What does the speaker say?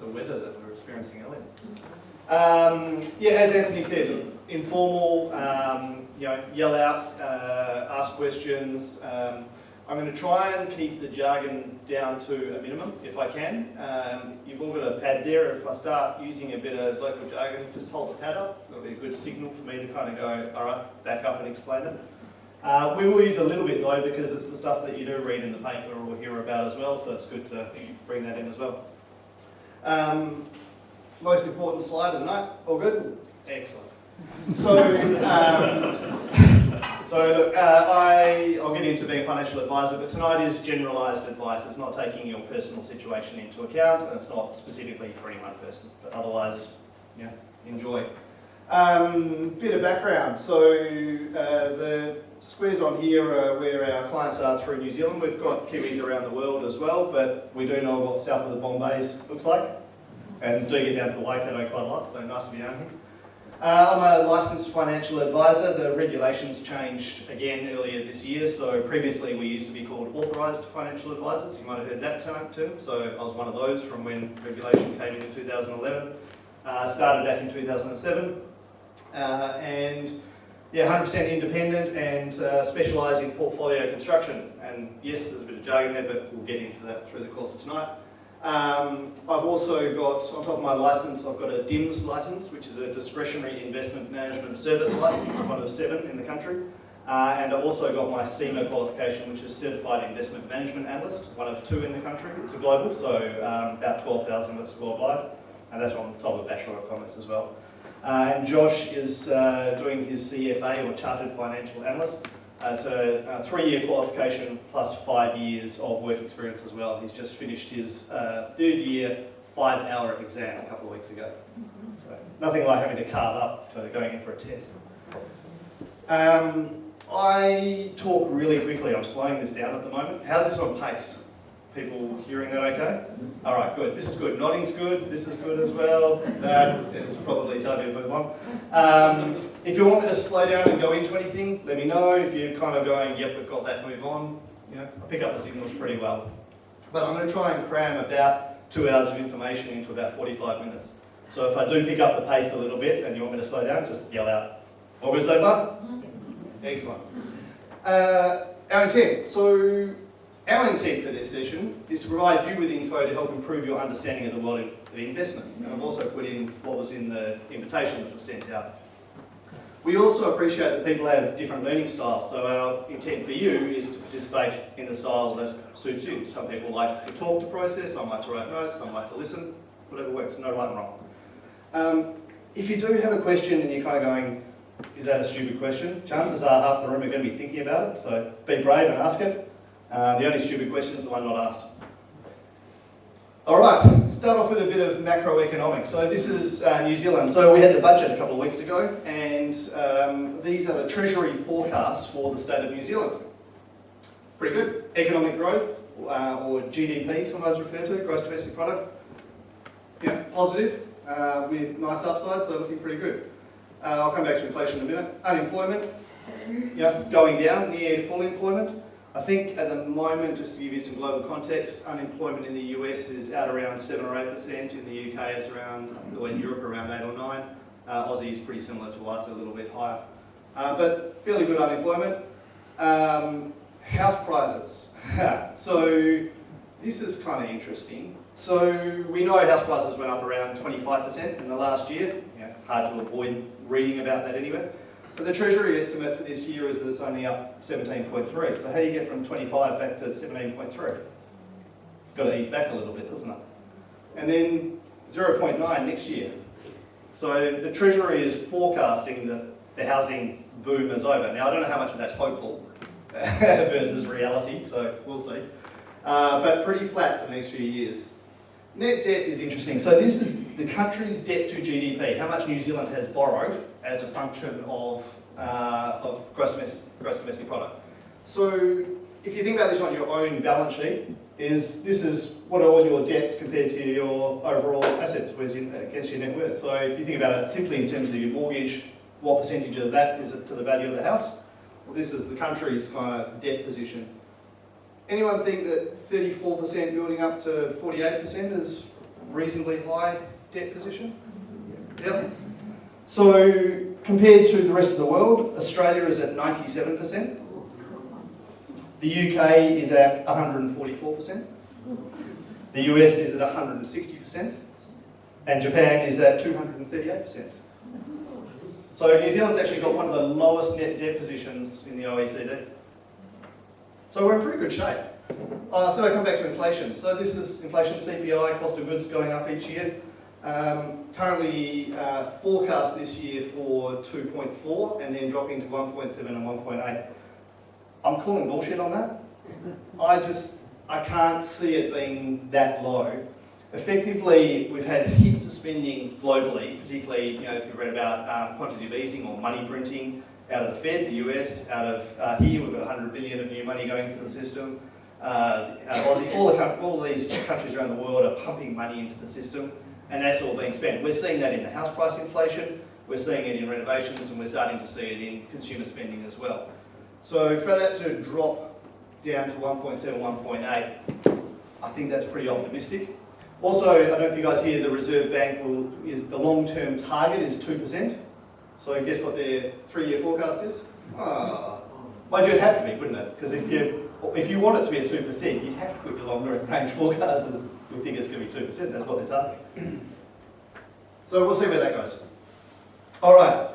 the weather that we were experiencing earlier. Yeah, as Anthony said, informal, yell out, ask questions. I'm going to try and keep the jargon down to a minimum if I can. You've all got a pad there. If I start using a bit of local jargon, just hold the pad up. That'll be a good signal for me to kind of go, all right, back up and explain it. We will use a little bit though because it's the stuff that you do read in the paper or hear about as well, so it's good to bring that in as well. Most important slide of the night, all good? Excellent. So, look, I'll get into being a financial advisor, but tonight is generalised advice. It's not taking your personal situation into account, and it's not specifically for any one person, but otherwise, yeah, enjoy. Bit of background. So the squares on here are where our clients are through New Zealand. We've got Kiwis around the world as well, but we do know what south of the Bombays looks like, and do get down to the Waikato quite a lot, so nice to be down here. I'm a licensed financial advisor. The regulations changed again earlier this year. So previously we used to be called authorised financial advisors. You might have heard that term. So I was one of those from when regulation came in 2011. Started back in 2007. And yeah, 100% independent and specialise in portfolio construction. And yes, there's a bit of jargon there, but we'll get into that through the course of tonight. I've also got, on top of my licence, I've got a DIMS licence, which is a Discretionary Investment Management Service licence, one of 7 in the country. And I've also got my CIMA qualification, which is Certified Investment Management Analyst, one of 2 in the country. It's a global, so about 12,000 of us worldwide, and that's on top of Bachelor of Commerce as well. And Josh is doing his CFA, or Chartered Financial Analyst. It's a 3-year qualification plus 5 years of work experience as well. He's just finished his 3rd year 5-hour exam a couple of weeks ago. So nothing like having to carve up to going in for a test. I talk really quickly. I'm slowing this down at the moment. How's this on pace? People hearing that okay? All right, good. This is good. Nodding's good. This is good as well. It's probably time to move on. If you want me to slow down and go into anything, let me know. If you're kind of going, yep, we've got that, move on. You know, I pick up the signals pretty well. But I'm going to try and cram about 2 hours of information into about 45 minutes. So if I do pick up the pace a little bit and you want me to slow down, just yell out. All good so far? Excellent. Our intent. So our intent for this session is to provide you with info to help improve your understanding of the world of investments. And I've also put in what was in the invitation that was sent out. We also appreciate that people have different learning styles, so our intent for you is to participate in the style that suits you. Some people like to talk to process, some like to write notes, some like to listen, whatever works, no right and wrong. If you do have a question and you're kind of going, is that a stupid question? Chances are half the room are going to be thinking about it, so be brave and ask it. The only stupid question is the one not asked. All right, start off with a bit of macroeconomics. So this is New Zealand. So we had the budget a couple of weeks ago, and these are the Treasury forecasts for the state of New Zealand. Pretty good. Economic growth, or GDP, sometimes referred to, gross domestic product. Yeah, positive, with nice upside, so looking pretty good. I'll come back to inflation in a minute. Unemployment, yeah, going down, near full employment. I think at the moment, just to give you some global context, unemployment in the US is out around 7 or 8%. In the UK, it's around, or in Europe, around 8 or 9. Aussie is pretty similar to us, a little bit higher. But fairly good unemployment. House prices. So this is kind of interesting. So we know house prices went up around 25% in the last year. Yeah, hard to avoid reading about that anyway. But the Treasury estimate for this year is that it's only up 17.3. So how do you get from 25 back to 17.3? It's got to ease back a little bit, doesn't it? And then 0.9 next year. So the Treasury is forecasting that the housing boom is over. Now I don't know how much of that's hopeful versus reality, so we'll see. But pretty flat for the next few years. Net debt is interesting. So this is the country's debt to GDP, how much New Zealand has borrowed as a function of gross domestic product. So if you think about this on your own balance sheet, this is what are all your debts compared to your overall assets against your net worth. So if you think about it simply in terms of your mortgage, what percentage of that is it to the value of the house? Well, this is the country's kind of debt position. Anyone think that 34% building up to 48% is reasonably high debt position. Yep. So compared to the rest of the world, Australia is at 97%. The UK is at 144%. The US is at 160%. And Japan is at 238%. So New Zealand's actually got one of the lowest net debt positions in the OECD. So we're in pretty good shape. So I come back to inflation. So this is inflation, CPI, cost of goods going up each year. Currently forecast this year for 2.4 and then dropping to 1.7 and 1.8. I'm calling bullshit on that. I can't see it being that low. Effectively, we've had heaps of spending globally, particularly if you've read about quantitative easing or money printing out of the Fed, the US, out of here we've got 100 billion of new money going into the system. Aussie, all these countries around the world are pumping money into the system, and that's all being spent. We're seeing that in the house price inflation, we're seeing it in renovations, and we're starting to see it in consumer spending as well. So for that to drop down to 1.7, 1.8, I think that's pretty optimistic. Also, I don't know if you guys hear the Reserve Bank the long-term target is 2%. So guess what their 3-year forecast is? Mind you, it'd have to be, wouldn't it? Because if you want it to be at 2%, you'd have to put your long-range forecasters who think it's going to be 2%. That's what they're targeting. So we'll see where that goes. All right.